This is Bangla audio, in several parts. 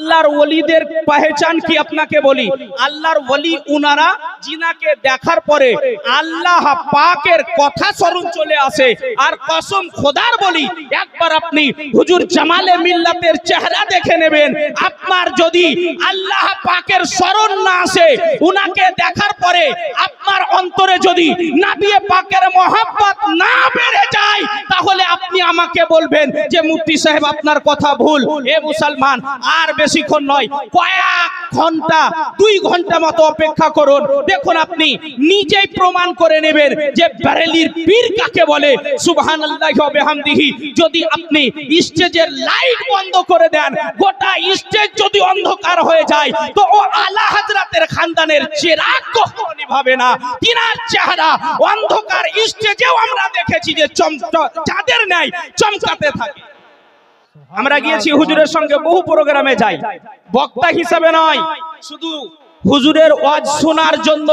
আল্লাহর ওলিদের পহচান কি আপনাকে বলি, আল্লাহর ওলি উনারা জিনাকে দেখার পরে আল্লাহ পাকের কথা স্মরণ চলে আসে। আর কসম খোদার বলি, একবার আপনি হুজুর জামালে মিল্লাতের চেহারা দেখে নেবেন, আপনার যদি আল্লাহ পাকের স্মরণ না আসে, উনাকে দেখার পরে আপনার অন্তরে যদি নবী পাকের মহব্বত না বেড়ে যায়, তাহলে আপনি আমাকে বলবেন যে মুফতি সাহেব আপনার কথা ভুল। এ মুসলমান, আর বেশিক্ষণ নয়, কয়েক ঘন্টা 2 ঘন্টা মতো অপেক্ষা করুন। দেখুন আপনি নিজেই প্রমাণ করে নেবেন যে বারেলির পীর কাকে বলে। সুবহানাল্লাহি ওয়া বিহামদিহি। যদি আপনি স্টেজের লাইট বন্ধ করে দেন, গোটা স্টেজ যদি অন্ধকার হয়ে যায়, তো ও আলা হযরতের খানদানের চিরাগ কখনো নিভাবে না। তিনার চেহারা অন্ধকার স্টেজেও আমরা দেখেছি যে চাঁদের ন্যায় চমকাতে থাকে। আমরা গিয়েছি হুজুরের সঙ্গে, বহু প্রোগ্রামে যাই, বক্তা হিসাবে নয়, শুধু হুজুরের ওয়াজ শোনার জন্য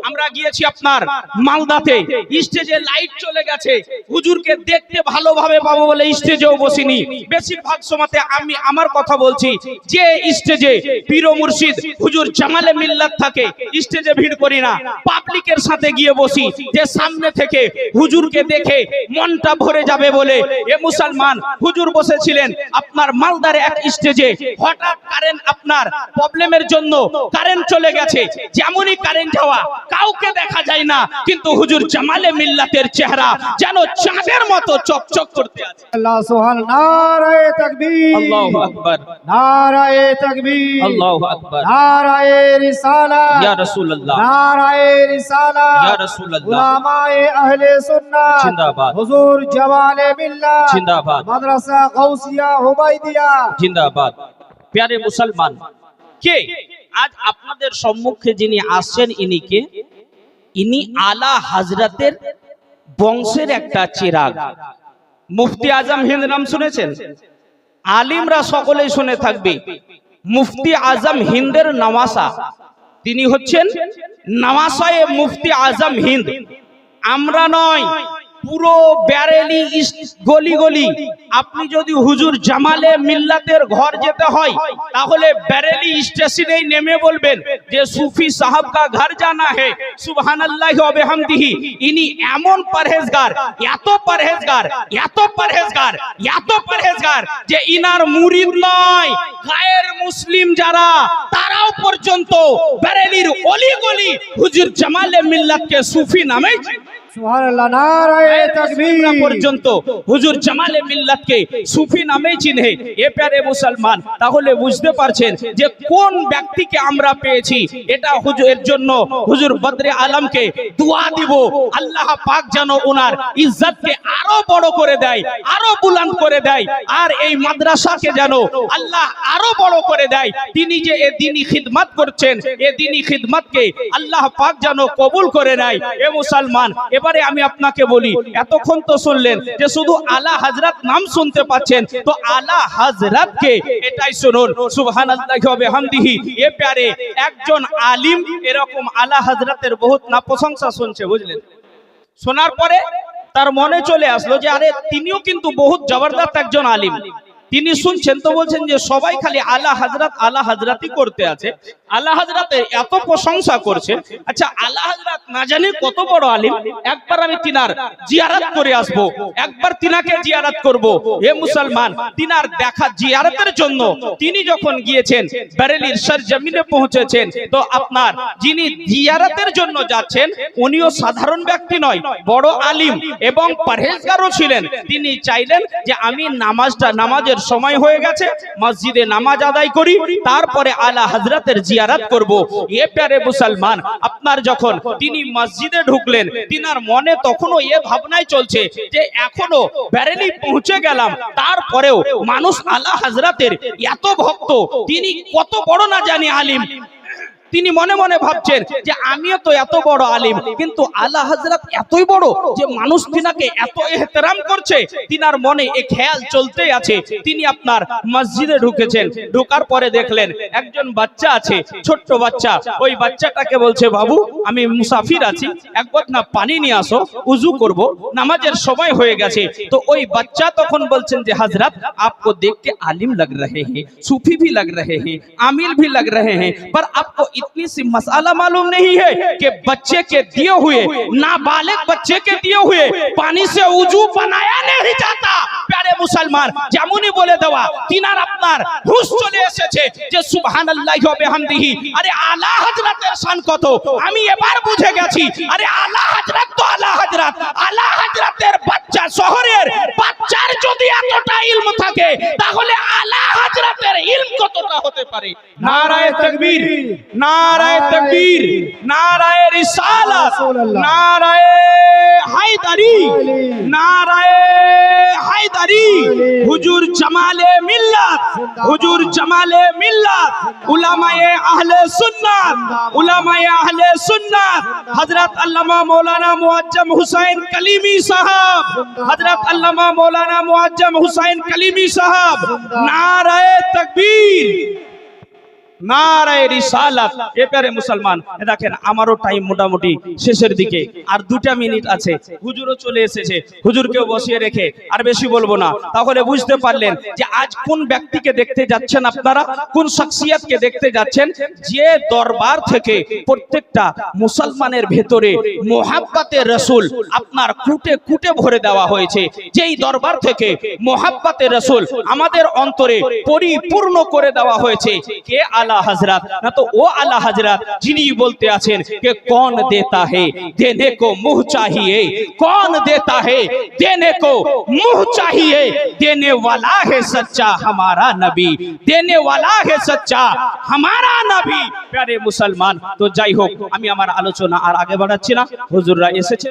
আমরা গিয়েছি আপনার মালদাতে। স্টেজে লাইট চলে গেছে, হুজুরকে দেখতে ভালোভাবে পাবো বলে স্টেজেও বসিনি। বেশিরভাগ সময়তে আমি আমার কথা বলছি, যে স্টেজে পীর ও মুর্শিদ হুজুর জামালে মিল্লাত থাকে, স্টেজে ভিড় করি না, পাবলিকের সাথে গিয়ে বসি, যে সামনে থেকে হুজুরকে দেখে মনটা ভরে যাবে বলে। এ মুসলমান, হুজুর বসেছিলেন আপনার মালদার এক স্টেজে, হঠাৎ কারেন্ট আপনার প্রবলেমের জন্য কারেন্ট চলে গেছে। যেমনই কারেন্ট যাওয়া, কাউকে দেখা যায় না, কিন্তু হুজুর জামালে মিল্লাতের চেহারা যেন চাঁদের মতো চকচক করতে আছে। আল্লাহ সুবহানাল্লাহ, নারায়ে তাকবীর, আল্লাহু আকবার, নারায়ে তাকবীর, আল্লাহু আকবার, নারায়ে রিসালাত, ইয়া রাসূলুল্লাহ, নারায়ে রিসালাত, ইয়া রাসূলুল্লাহ, উলামায়ে আহলে সুন্নাত জিন্দাবাদ, হুজুর জামালে মিল্লাত জিন্দাবাদ, মাদ্রাসা গাউসিয়া হুবাইদিয়া জিন্দাবাদ। প্যারে মুসলমান, কে আজ আপনাদের সম্মুখে যিনি আসছেন, ইনি কে? ইনি আলা হযরতের বংশের একটা চিরাগ। মুফতি আজম হিন্দ নাম শুনেছেন? আলিমরা সকলেই শুনে থাকবে। মুফতি আজম হিন্দের নওয়াসা, তিনি হচ্ছেন নওয়াসায়ে মুফতি আজম হিন্দ। আমরা নয়, পুরো ব্যারেলি গলি গলি, আপনি যদি হুজুর জামালে মিল্লাতের ঘর যেতে হয়, তাহলে ব্যারেলি স্টেশনেই নেমে বলবেন যে সুফি সাহেব কা ঘর জানা হে। সুবহানাল্লাহি ওয়া বিহামদিহি। ইনি এমন পরহেজগার, এত পরহেজগার, এত পরহেজগার, এত পরহেজগার, যে ইনার মুরিদ নয়, গায়ের মুসলিম যারা, তারাও পর্যন্ত ব্যারেলির অলি গলি হুজুর জামালে মিল্লাতকে সুফি নামে সুবহানাল্লাহ, নারায়ে তাকবীর পর্যন্ত হুজুর জামালে মিল্লাতকে সুফি নামেই চিনে। এ প্যারে মুসলমান, তাহলে বুঝতে পারছেন যে কোন ব্যক্তিকে আমরা পেয়েছি। এটা হুজুরের জন্য হুজুর বদরে আলমকে দোয়া দিব, আল্লাহ পাক যেন ওনার ইজ্জতকে আরো বড় করে দেয়, আরো বুলন্দ করে দেয়, আর এই মাদ্রাসাকে যেন আল্লাহ আরো বড় করে দেয়। তিনি যে এ দ্বীনি খিদমত করছেন, এ দ্বীনি খিদমতকে আল্লাহ পাক যেন কবুল করে নেয়। এ মুসলমান, এবারে আমি আপনাকে বলি, এতক্ষণ তো শুনলেন যে শুধু আলা হযরত নাম শুনতে পাচ্ছেন, তো আলা হযরতকে এটাই শুনুন। সুবহানাল্লাহি ওয়া বিহামদিহি। এ প্যারে একজন আলিম এরকম আলা হযরতের বহুত না প্রশংসা শুনছে, বুঝলেন? শোনার পরে তার মনে চলে আসলো যে আরে তিনিও কিন্তু বহুত জবরদস্ত একজন আলিম। তিনি শুনছেন তো বলছেন যে সবাই খালি আলা হযরত আলা হযরতই করতে আছে, আলা হযরতের এত প্রশংসা করছে। আচ্ছা, আলা হযরত না জানি কত বড় আলিম, একবার আমি তিনার জিয়ারত করে আসব, একবার তিনাকে জিয়ারত করব। হে মুসলমান, তিনার দেখা জিয়ারতের জন্য তিনি যখন গিয়েছেন, বারেলির সরজমিনে পৌঁছেছেন, তো আপনার যিনি জিয়ারতের জন্য যাচ্ছেন, উনিও সাধারণ ব্যক্তি নয়, বড় আলিম এবং পরহেজগারও ছিলেন। তিনি চাইলেন যে আমি নামাজের সময় হয়ে গেছে, মসজিদে নামাজ আদায় করি, তারপরে আলা হযরতের জিয়ারত করব। এ প্যারে মুসলমান, আপনার যখন তিনি মসজিদে ঢুকলেন, তিনার মনে তখনও এ ভাবনাই চলছে যে এখনো বারেলি পৌঁছে গেলাম, তারপরেও মানুষ আলা হযরতের এত ভক্ত, তিনি কত বড় না জানি আলিম, তিনি মনে মনে ভাবছেন যে আমিও তো এত বড় আলিম, কিন্তু আলা হযরত এতই বড় যে মানুষ তিনাকে এত ইহতিরাম করছে। তিনার মনে এক খেয়াল চলতেই আছে। তিনি আপনার মসজিদে ঢুকেছেন, ঢোকার পরে দেখলেন একজন বাচ্চা আছে, ছোট্ট বাচ্চা। ওই বাচ্চাটাকে বলছে, বাবু আমি মুসাফির আছি, এক বদনা পানি নিয়ে আসো, উজু করব, নামাজের সময় হয়ে গেছে। তো ওই বাচ্চা তখন বলছেন যে হযরত आपको देख के आलिम लग रहे हैं, सूफी भी लग रहे हैं, आमिल भी लग रहे हैं, पर आपको इतनी सी मसाला मालूम नहीं है कि बच्चे के दिए हुए, नाबालिग बच्चे के दिए हुए पानी से उजू बनाया नहीं जाता। प्यारे मुसलमान, যেমনই বলে দেওয়া তিনার আপনার হুঁশ চলে এসেছে যে সুবহানাল্লাহি ওয়া বিহামদিহি। আরে আলা হযরতের শান কত আমি এবার বুঝে গেছি। আরে আলা হযরত তো আলা হযরত, আলা হযরতের বাচ্চা, শহরের বাচ্চার যদি এতটা ইলম থাকে তাহলে আলা হযরতের ইলম কতটা হতে পারে। নারায়ে তাকবীর, নারায়ে তাকবীর, নারায়ে রিসালাত, নারায়ে হায়দারি, নারায়ে হায়দারি। হুজুর জামালে মিল্লাত, হুজুর জামালে মিল্লাত, উলামায়ে আহলে সুন্নাত, উলামায়ে আহলে সুন্নাত, হযরত আল্লামা মৌলানা মুআজ্জম হুসাইন কলিমি সাহেব, হযরত আল্লামা মৌলানা মুআজ্জম হুসাইন কলিমি সাহেব। নারায়ে তাকবীর, নারায়ে রিসালাত। এবারে মুসলমান দেখেন আমারও টাইম মোটামুটি শেষের দিকে, আর 2টা মিনিট আছে। হুজুরও চলে এসেছে, হুজুরকে বসিয়ে রেখে আর বেশি বলবো না। তাহলে বুঝতে পারলেন যে আজ কোন ব্যক্তিকে দেখতে যাচ্ছেন আপনারা, কোন শখসিয়তকে দেখতে যাচ্ছেন, যে দরবার থেকে প্রত্যেকটা মুসলমানের ভেতরে মোহাব্বতে রাসূল আপনার কুটে কুটে ভরে দেওয়া হয়েছে। যেই দরবার থেকে মোহাব্বতে রাসূল আমাদের অন্তরে পরিপূর্ণ করে দেওয়া হয়েছে। কে আলা हजरत, ना तो वो आला हजरत जिन्हीं बोलते आছেন कि कौन देता है देने को मुंह चाहिए, कौन देता है देने को मुंह चाहिए, देने वाला है सच्चा हमारा नबी, देने वाला है सच्चा हमारा नबी। प्यारे मुसलमान, तो যাই হোক আমি আমার আলোচনা আর আগে বাড়াচ্ছি না, হুজুররা এসেছেন।